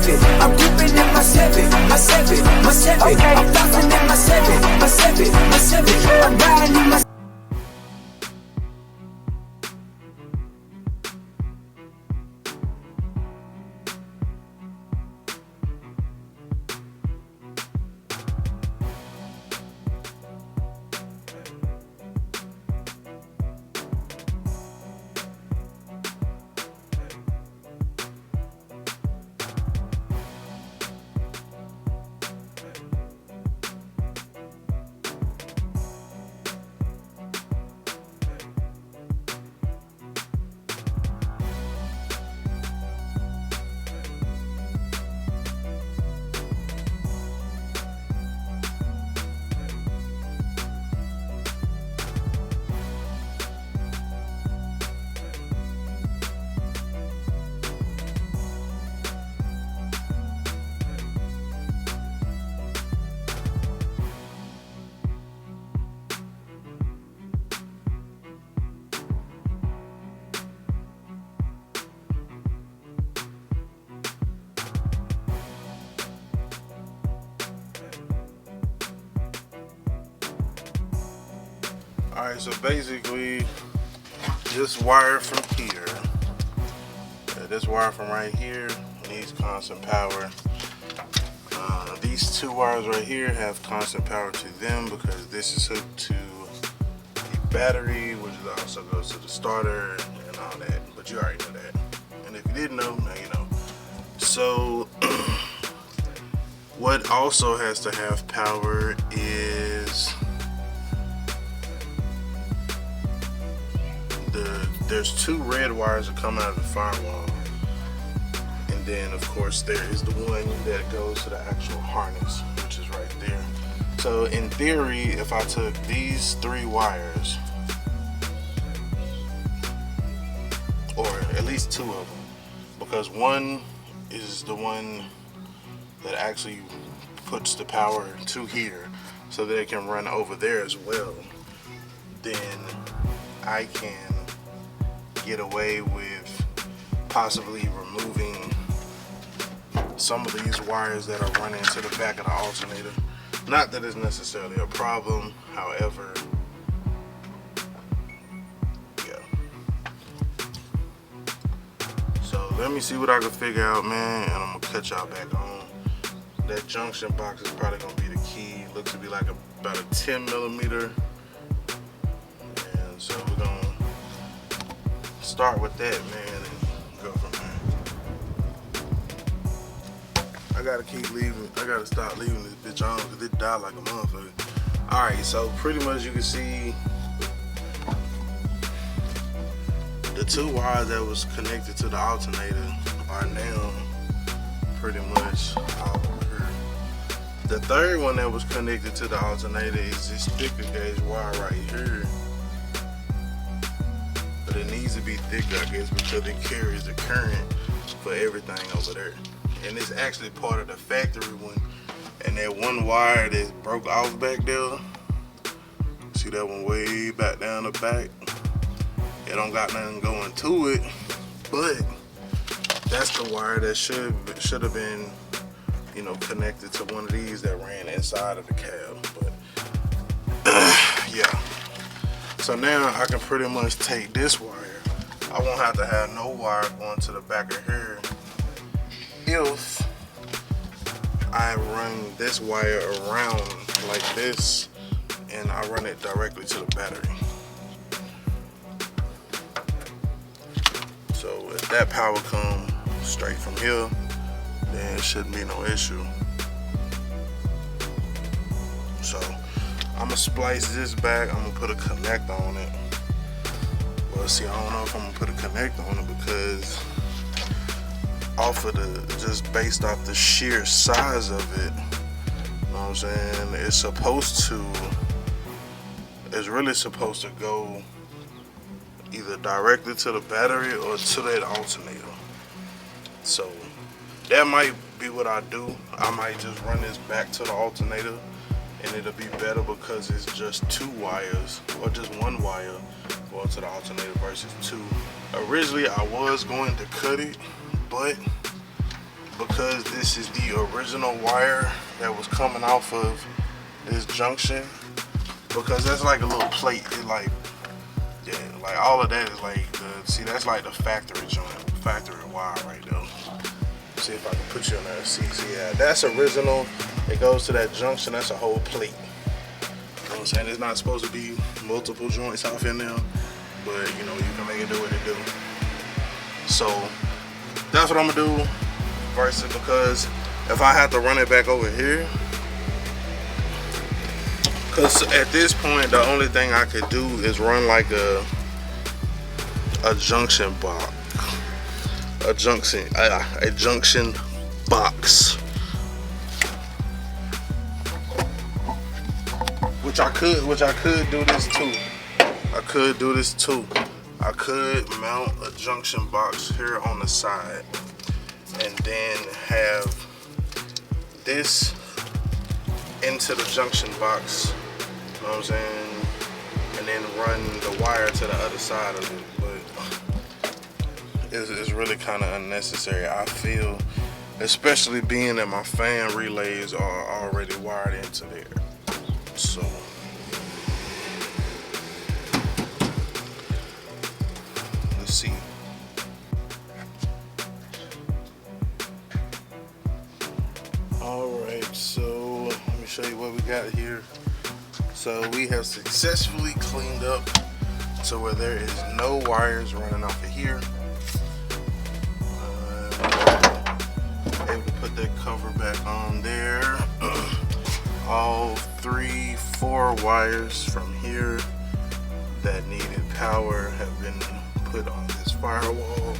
seven. I'm dipping in my seven, my seven, my seven. Okay. I'm flossing in my seven, my seven, my seven. I'm riding in my. Alright, so basically this wire from here, this wire from right here needs constant power. These two wires right here have constant power to them because this is hooked to the battery, which also goes to the starter and all that, but you already know that. And if you didn't know, now you know. So what also has to have power is there's two red wires that come out of the firewall, and then of course there is the one that goes to the actual harness, which is right there. So in theory, if I took these three wires, or at least two of them, because one is the one that actually puts the power to here so that it can run over there as well, then I can get away with possibly removing some of these wires that are running to the back of the alternator. Not that it's necessarily a problem, however, yeah. So let me see what I can figure out, man, and I'm gonna cut y'all back on. That junction box is probably gonna be the key. Looks to be like about a 10mm. And so we're gonna start with that, man, and go from there. I gotta stop leaving this bitch on because it died like a motherfucker. Alright, so pretty much you can see the two wires that was connected to the alternator are now pretty much all over here. The third one that was connected to the alternator is this thicker gauge wire right here. But it needs to be thicker, I guess, because it carries the current for everything over there. And it's actually part of the factory one. And that one wire that broke off back there, see that one way back down the back? It don't got nothing going to it, but that's the wire that should have been, you know, connected to one of these that ran inside of the cab. But yeah. So now I can pretty much take this wire. I won't have to have no wire going to the back of here if I run this wire around like this and I run it directly to the battery. So if that power comes straight from here, then it shouldn't be no issue. So I'm gonna splice this back. I'm gonna put a connect on it. Well, see, I don't know if I'm gonna put a connect on it because off of just based off the sheer size of it, you know what I'm saying? It's really supposed to go either directly to the battery or to that alternator. So that might be what I do. I might just run this back to the alternator and it'll be better because it's just two wires or just one wire going to the alternator versus two. Originally I was going to cut it, but because this is the original wire that was coming off of this junction, because that's like a little plate. It like, yeah, like all of that is like see, that's like the factory joint, factory wire right there. See if I can put you on there. See, yeah, that's original. It goes to that junction. That's a whole plate. You know what I'm saying? It's not supposed to be multiple joints off in there, but you know, you can make it do what it do. So that's what I'm gonna do. Versus, because if I have to run it back over here, because at this point the only thing I could do is run like a junction box, a junction box, which I could do this too. I could mount a junction box here on the side, and then have this into the junction box, you know what I'm saying, and then run the wire to the other side of it. But it's really kind of unnecessary, I feel, especially being that my fan relays are already wired into there. So let's see. Alright, so let me show you what we got here. So we have successfully cleaned up to where there is no wires running off of here. Able to put that cover back on there. All 4 wires from here that needed power have been put on this firewall,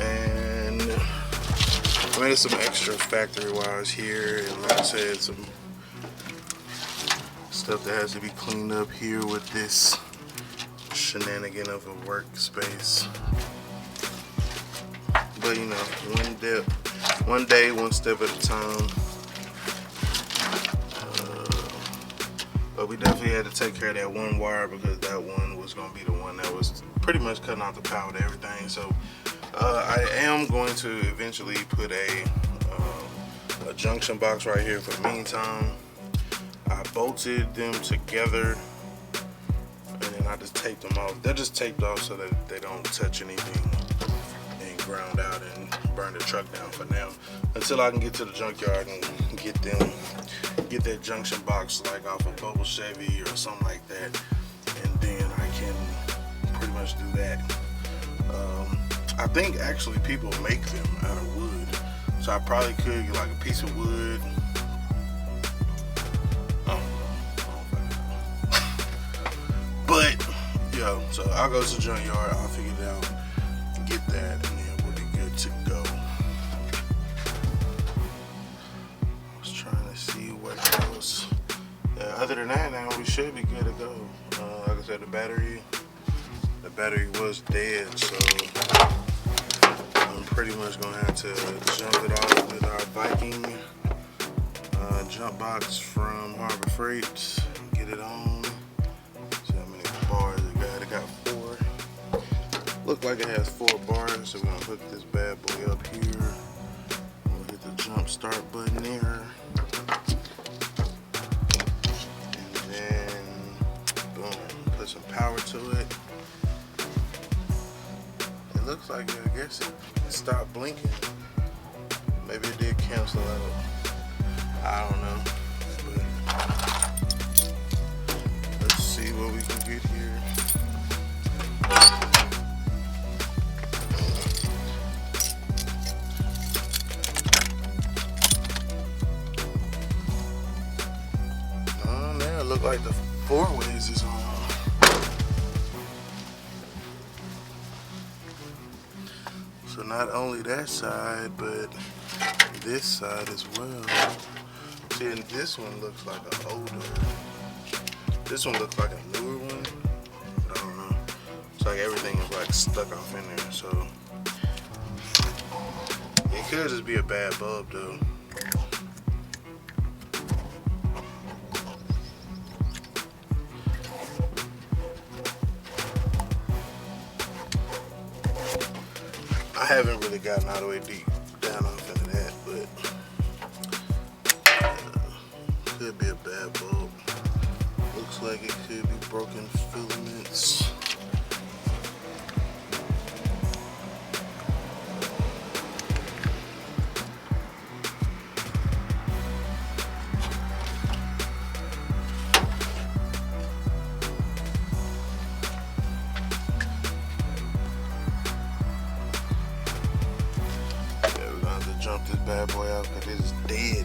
and I made some extra factory wires here, and like I said, some stuff that has to be cleaned up here with this shenanigan of a workspace. But you know, one day, one step at a time. But we definitely had to take care of that one wire, because that one was going to be the one that was pretty much cutting out the power to everything. So I am going to eventually put a junction box right here for the meantime. I bolted them together, and then I just taped them off. They're just taped off so that they don't touch anything and ground out and burn the truck down for now, until I can get to the junkyard and get that junction box like off a Bubble Chevy or something like that, and then I can pretty much do that. I think actually people make them out of wood, so I probably could get like a piece of wood. I don't know. But yo, so I'll go to the junkyard, I'll figure it out, get that, and then we'll be good to go. I was trying to see what else. Other than that, now we should be good to go. Like I said, the battery was dead, so I'm pretty much gonna have to jump it off with our Viking jump box from Harbor Freight. Get it on. See how many bars it got. It got 4. Look like it has 4 bars, so we're gonna hook this bad boy up here. We'll hit the jump start button there. And then boom, put some power to it. It looks like, I guess it stopped blinking. Maybe it did cancel out. I don't know. But let's see what we can get here. Oh, now it looks like the 4 ways is on. So not only that side, but this side as well. See, and this one looks like an older. This one looks like a newer one. I don't know. It's like everything is like stuck off in there. So it could just be a bad bulb though. I haven't really gotten all the way deep down off into that. like it could be broken filaments. Yeah, we're gonna have to jump this bad boy out because it's dead.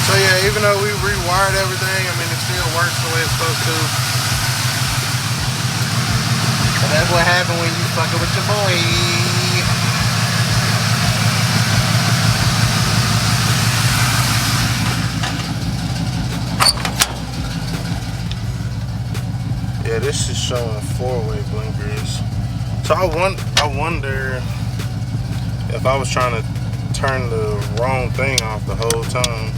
So yeah, even though we rewired everything, I mean, it still works the way it's supposed to. But that's what happened when you fucking with your boy. Yeah, this is showing 4-way blinkers. So I wonder if I was trying to turn the wrong thing off the whole time.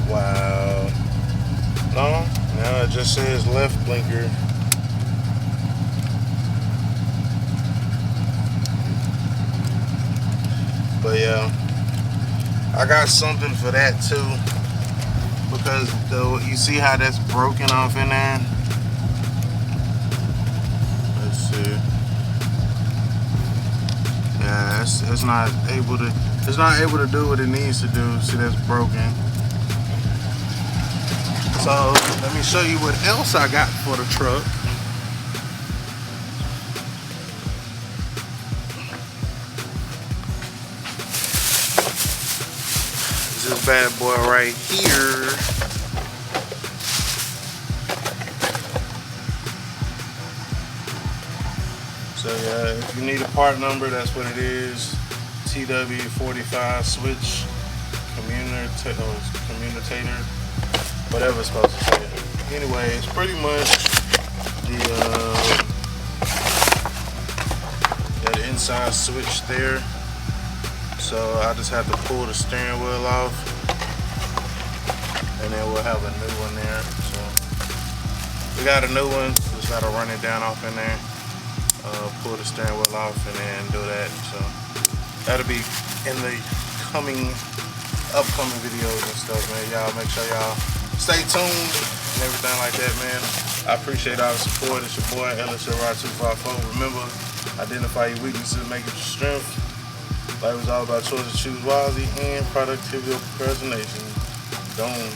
Wow. No, now it just says left blinker. But yeah, I got something for that too, because though you see how that's broken off in there. Let's see. Yeah, it's not able to do what it needs to do. See, that's broken. So let me show you what else I got for the truck. This bad boy right here. So yeah, if you need a part number, that's what it is. TW45 switch commutator. Whatever it's supposed to say. Anyway, it's pretty much the inside switch there. So I just have to pull the steering wheel off, and then we'll have a new one there. So we got a new one. Just gotta run it down off in there, pull the steering wheel off, and then do that. So that'll be in the upcoming videos and stuff, man. Y'all make sure y'all stay tuned and everything like that, man. I appreciate all the support. It's your boy, LSRY254. Remember, identify your weaknesses, make it your strength. Life is all about choices, choose wisely, and productivity over procrastination. Gone.